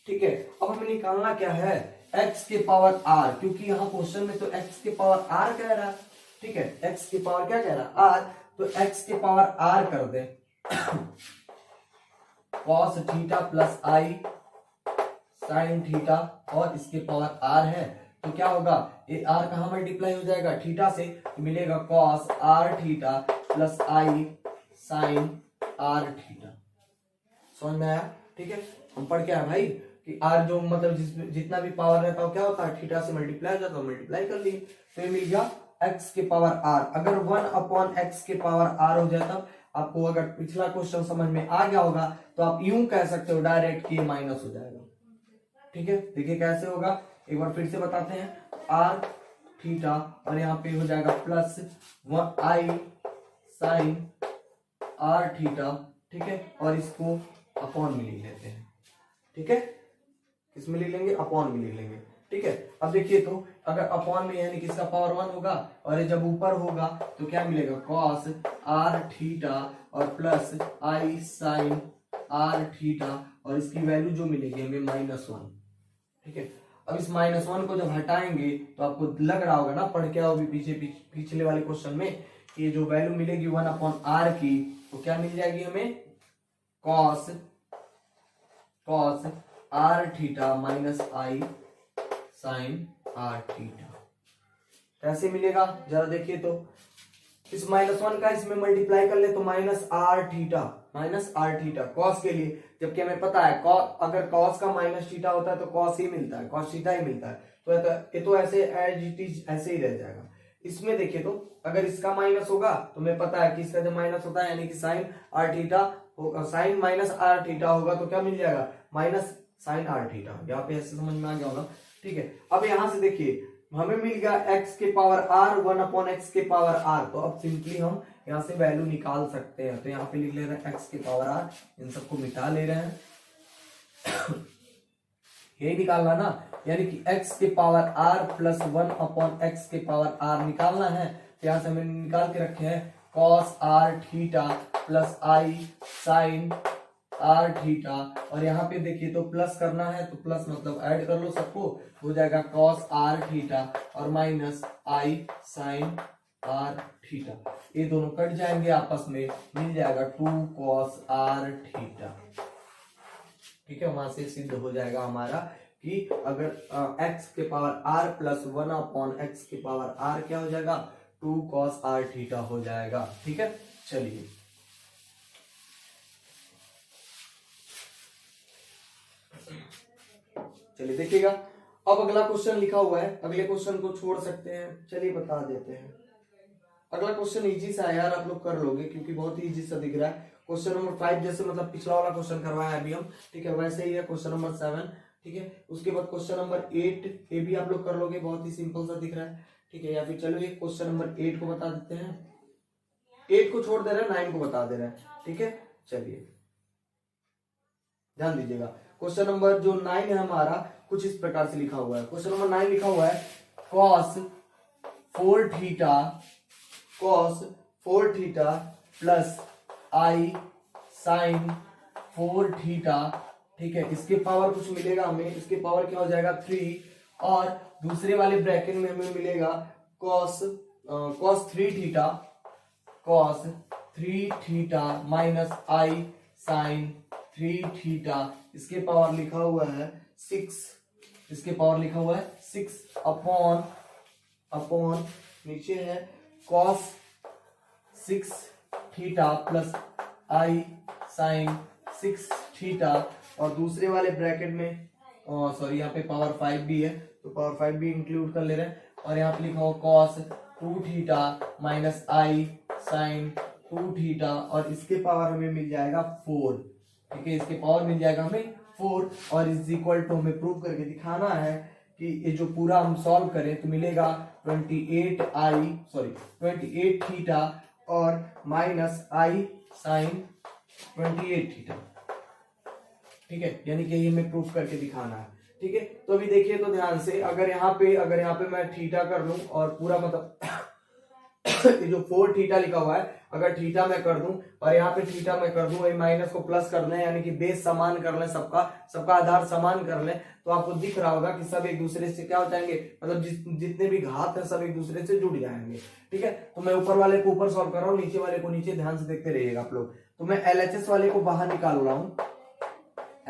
ठीक है, अब हमें निकालना क्या है, x के पावर r, क्योंकि यहाँ क्वेश्चन में तो x के पावर r कह रहा है। ठीक है, x के पावर क्या कह रहा है, r, तो x के पावर r कर दे cos theta plus i sign theta, और इसके पावर r है तो क्या होगा, ये r कहाँ मल्टीप्लाई हो जाएगा, थीटा से, तो मिलेगा cos r theta plus i sine r theta. समझ में आया। ठीक है, हम पढ़ के आए भाई कि r जो मतलब जितना भी पावर रहता है क्या होता है, थीटा से मल्टीप्लाई हो जाता है, मल्टीप्लाई कर लिए तो ये मिल गया x के पावर r। अगर 1/x के पावर r हो जाए तब आपको, अगर पिछला क्वेश्चन समझ में आ गया होगा तो आप यूं कह सकते हो डायरेक्ट कि माइनस हो जाएगा। ठीक है, देखिए कैसे होगा, एक बार फिर से बताते हैं, r थीटा और यहाँ पे हो जाएगा plus i sine r theta. ठीक है, और इसको अपॉन में लिख लेते हैं। ठीक है, किसमें लिख लेंगे, अपॉन में लिख लेंगे। ठीक है, अब देखिए तो अगर अपॉन में यानी कि इसका पावर 1 होगा और ये जब ऊपर होगा तो क्या मिलेगा, cos r थीटा और plus i sine r theta, और इसकी वैल्यू जो मिलेगी हमें -1। ठीक है, अब इस -1 को जब हटाएंगे तो आपको लग रहा होगा ना, पढ़ के आओ भी पिछले वाले क्वेश्चन में, कि जो वैल्यू मिलेगी 1/r की तो क्या मिल जाएगी हमें, cos r theta minus i sine r theta. कैसे मिलेगा जरा देखिए तो, इस -1 का इसमें मल्टीप्लाई कर ले तो -r थीटा cos के लिए, जबकि हमें पता है अगर cos का माइनस थीटा होता है तो cos ही मिलता है, cos थीटा ही मिलता है, तो ये तो ऐसे एज इट इज ऐसे ही रह जाएगा। इसमें देखिए तो अगर इसका माइनस होगा तो हमें पता है कि इसका जब माइनस होता है यानी कि साइन r थीटा होगा, साइन माइनस r थीटा होगा तो क्या मिल जाएगा, माइनस साइन r थीटा। यहाँ पे ऐसे समझ में आ गया होगा। ठीक है, अब यहां से देखिए हमें मिल गया x के पावर r 1/x के पावर r, तो अब सिंपली हम यहाँ से वैल्यू निकाल सकते हैं। तो यहाँ पे लिख ले रहे हैं x के पावर r, इन सबको मिटा ले रहे हैं यही निकालना ना, यानी कि x के पावर r प्लस 1/x के पावर r निकालना है। तो यहाँ से हमें निकाल के रखे हैं cos r theta plus i sine r theta, और यहाँ पे देखिए तो प्लस करना है तो प्लस मतलब ऐड कर लो सबको, हो जाएगा cos r थीटा और minus i sine r theta, ये दोनों कट जाएंगे आपस में, मिल जाएगा 2 cos r थीटा। ठीक है, वहां से सिद्ध हो जाएगा हमारा कि अगर x के पावर r प्लस 1/x के पावर r क्या हो जाएगा, 2 cos r थीटा हो जाएगा। ठीक है, चलिए देखिएगा, अब अगला क्वेश्चन लिखा हुआ है, अगले क्वेश्चन को छोड़ सकते हैं, चलिए बता देते हैं। अगला क्वेश्चन इजी सा है यार, आप लोग कर लोगे क्योंकि बहुत ही इजी सा दिख रहा है। क्वेश्चन नंबर 5 जैसे मतलब पिछला वाला क्वेश्चन करवाया अभी हम, ठीक है, वैसे ही है क्वेश्चन नंबर 7। ठीक है, उसके बाद क्वेश्चन नंबर 8, ये भी आप लोग कर लोगे, बहुत ही सिंपल सा दिख रहा है। ठीक है, या फिर चलो ये क्वेश्चन नंबर 8 को बता देते हैं, 8 को छोड़ दे रहे हैं, 9 को बता दे रहे हैं। ठीक है, चलिए ध्यान दीजिएगा, क्वेश्चन नंबर जो 9 है हमारा कुछ इस प्रकार से लिखा हुआ है। क्वेश्चन नंबर 9 लिखा हुआ है cos 4 theta plus i sine 4 theta. ठीक है, इसके पावर कुछ मिलेगा हमें, इसके पावर क्या हो जाएगा 3, और दूसरे वाले ब्रैकेट में हमें मिलेगा cos 3 theta minus i sine 3 theta, इसके पावर लिखा हुआ है 6, इसके पावर लिखा हुआ है 6 अपॉन नीचे है cos 6 theta plus i sine 6 theta, और दूसरे वाले ब्रैकेट में सॉरी यहाँ पे पावर 5 भी है तो पावर 5 भी इंक्लूड कर ले रहे हैं, और यहाँ पे लिखा हुआ cos 2 theta minus i sine 2 theta, और इसके पावर हमें मिल जाएगा 4। ठीक है, इसके पावर मिल जाएगा हमें 4, और इज इक्वल टू हमें प्रूव करके दिखाना है कि ये जो पूरा हम सॉल्व करें तो मिलेगा 28 थीटा और माइनस आई साइन 28 थीटा। ठीक है, यानी कि ये हमें प्रूफ करके दिखाना है। ठीक है, तो अभी देखिए तो ध्यान से, अगर यहाँ पे मैं थीटा कर लूं और पूरा मतलब ये जो 4 थीटा लिखा हुआ है, अगर थीटा मैं कर दूं और यहाँ पे थीटा मैं कर दूं, माइनस को प्लस कर लें, यानी कि बेस समान कर लें, सबका आधार समान कर लें, तो आपको दिख रहा होगा कि सब एक दूसरे से क्या हो जाएंगे, मतलब जितने भी घात है सब एक दूसरे से जुड़ जाएंगे। ठीक है, तो मैं ऊपर वाले को ऊपर सॉल्व कर रहा हूँ, नीचे वाले को नीचे, ध्यान से देखते रहिएगा आप लोग। तो मैं LHS वाले को बाहर निकाल रहा हूँ,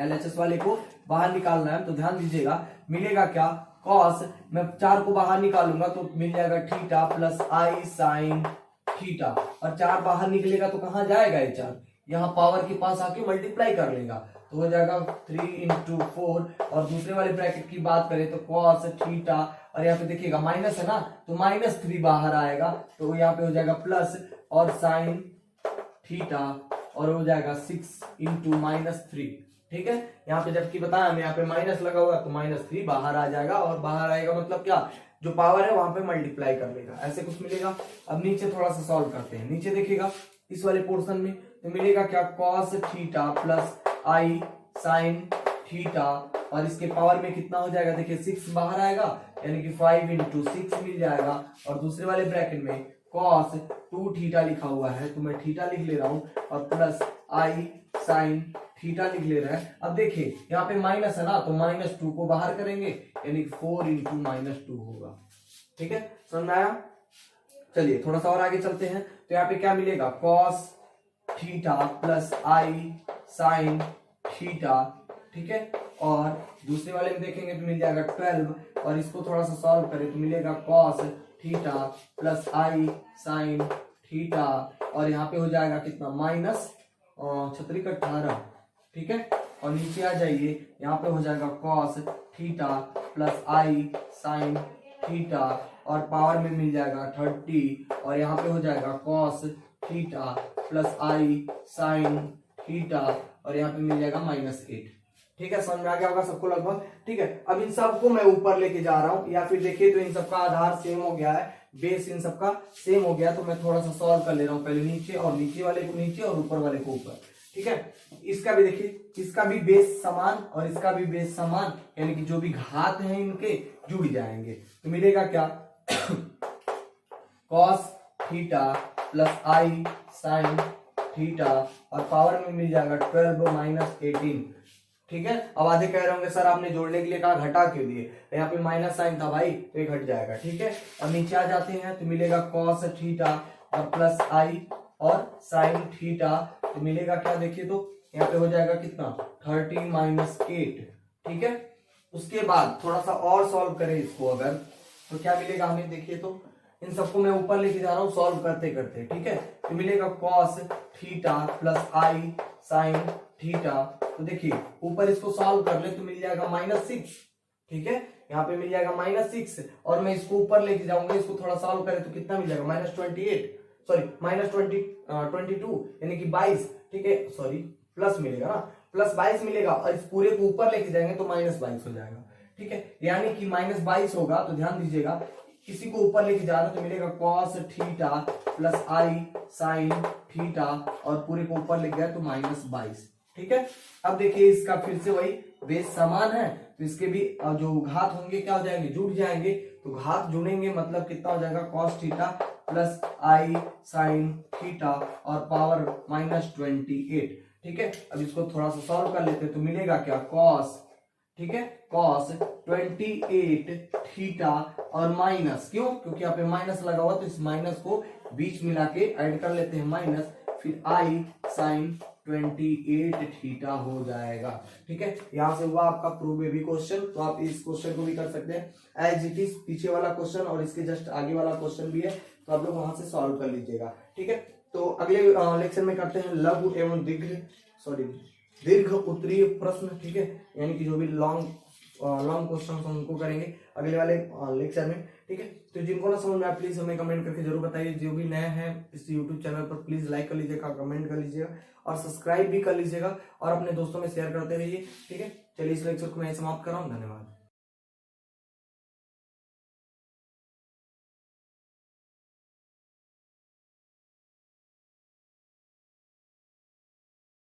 LHS वाले को बाहर निकालना है, तो ध्यान दीजिएगा मिलेगा क्या, कॉस, मैं 4 को बाहर निकालूंगा तो मिल जाएगा थीटा प्लस आई साइन थीटा, और 4 बाहर निकलेगा तो कहां जाएगा ये 4, यहाँ पावर के पास आके मल्टीप्लाई कर लेगा, तो हो जाएगा 3 × 4। और दूसरे वाले ब्रैकेट की बात करें तो कॉस थीटा, और यहाँ पे देखिएगा माइनस है ना, तो -3 बाहर आएगा, तो यहाँ पे हो जाएगा प्लस और साइन थीटा, और हो जाएगा 6 × -3। ठीक है, यहाँ पे जबकि बताया हमें यहाँ पे माइनस लगा हुआ तो -3 बाहर आ जाएगा, और बाहर आएगा मतलब क्या, जो पावर है वहां पे मल्टीप्लाई कर लेगा, ऐसे कुछ मिलेगा। अब नीचे थोड़ा सा सॉल्व करते हैं, नीचे देखिएगा इस वाले पोर्शन में तो मिलेगा क्या, कॉस थीटा प्लस आई साइन थीटा, और इसके पावर में कितना हो जाएगा, देखिए 6 बाहर आएगा, यानी कि 5 × 6 मिल जाएगा, और दूसरे वाले ब्रैकेट में कॉस 2 थीटा लिखा हुआ है, तो मैं थीटा लिख ले रहा हूं, और प्लस आई साइन थीटा लिख ले रहा है। अब देखिए यहाँ पे माइनस है ना, तो -2 को बाहर करेंगे, यानी 4 × -2 होगा। ठीक है, समझ में आया। चलिए थोड़ा सा और आगे चलते हैं, तो यहाँ पे क्या मिलेगा, कॉस थीटा प्लस आई साइन थीटा। ठीक है, और दूसरे वाले में देखेंगे तो मिल जाएगा 12, और इसको थोड़ा सा सॉल्व करें तो मिलेगा कॉस थीटा प्लस आई साइन थीटा, और यहाँ पे हो जाएगा कितना, -18। ठीक है, और नीचे आ जाइए, यहाँ पे हो जाएगा कॉस थीटा प्लस आई साइन थीटा, और पावर में मिल जाएगा 30, और यहाँ पे हो जाएगा कॉस थीटा प्लस आई साइन थीटा, और यहाँ पे मिल जाएगा -8। ठीक है, समझ में आ गया होगा सबको लगभग। ठीक है, अब इन सबको मैं ऊपर लेके जा रहा हूँ, या फिर देखिए तो इन सबका आधार सेम हो गया है, बेस इन सबका सेम हो गया, तो मैं थोड़ा सा सॉल्व कर ले रहा हूँ, पहले नीचे, और नीचे वाले को नीचे और ऊपर वाले को ऊपर। ठीक है, इसका भी देखिए, इसका भी बेस समान और इसका भी बेस समान, यानी कि जो भी घात हैं इनके जुड़ जाएंगे, तो मिलेगा क्या, कॉस थीटा प्लस आई साइन थीटा, और पावर में मिल जाएगा 12 - 18। ठीक है, अब आधे कह रहे होंगे सर आपने जोड़ने के लिए कहा, घटा क्यों दिए, तो यहाँ पे माइनस साइन था भाई, तो ये घट जाएगा। ठीक है, और नीचे आ जाते हैं तो मिलेगा कॉस थीटा और प्लस आई और साइन थीटा, तो मिलेगा क्या, देखिए तो यहाँ पे हो जाएगा कितना, 13 - 8। ठीक है, उसके बाद थोड़ा सा और सॉल्व करें इसको अगर, तो क्या मिलेगा हमें, देखिए तो इन सबको मैं ऊपर लेके जा रहा हूँ सॉल्व करते करते। ठीक है, तो मिलेगा कॉस थीटा प्लस आई साइन थीटा, तो देखिए ऊपर इसको सॉल्व कर ले तो मिल जाएगा -6। ठीक है, यहाँ पे मिल जाएगा -6, और मैं इसको ऊपर लेके जाऊंगा, इसको थोड़ा सॉल्व करें तो कितना मिल जाएगा, -22, यानी कि 22। ठीक है, सॉरी प्लस मिलेगा ना, प्लस 22 मिलेगा, और इस पूरे को ऊपर लेके जाएंगे तो -22 हो जाएगा। ठीक है, यानी कि -22 होगा, तो ध्यान दीजिएगा किसी को ऊपर लेके जा रहा है तो मिलेगा कॉस थीटा प्लस आई साइन थीटा, और पूरे को ऊपर लेके गया तो -22। ठीक है, अब देखिए इसका फिर से वही बेस समान है, तो इसके भी जो घात होंगे क्या हो जाएंगे, जुड़ जाएंगे, तो घात जुड़ेंगे मतलब कितना हो जाएगा, कॉस थीटा प्लस आई साइन थीटा, और पावर -28। ठीक है, अब इसको थोड़ा सा सॉल्व कर लेते हैं तो मिलेगा क्या, कॉस, ठीक है, कॉस 28 थीटा, और माइनस, क्यों, क्योंकि यहाँ पे माइनस लगा हुआ, तो इस माइनस को बीच मिला के ऐड कर लेते हैं माइनस, फिर आई साइन 28 थीटा हो जाएगा। ठीक है, यहां से हुआ आपका प्रूव बेबी क्वेश्चन, तो आप इस क्वेश्चन को भी कर सकते हैं एज इट इज, पीछे वाला क्वेश्चन और इसके जस्ट आगे वाला क्वेश्चन भी है, तो आप लोग वहां से सॉल्व कर लीजिएगा। ठीक है, तो अगले लेक्चर में करते हैं लघु एवं दीर्घ उत्तरीय प्रश्न। ठीक है, यानी कि जो भी लॉन्ग क्वेश्चन हम उनको करेंगे अगले वाले लेक्चर में। ठीक है, तो जिनको ना समझ में आया प्लीज हमें कमेंट करके जरूर बताइए, जो भी नए हैं इस यूट्यूब चैनल पर प्लीज लाइक कर लीजिएगा, कमेंट कर लीजिएगा और सब्सक्राइब भी कर लीजिएगा, और अपने दोस्तों में शेयर करते रहिए। ठीक है, चलिए इस लेक्चर को मैं समाप्त कर रहा हूँ, धन्यवाद।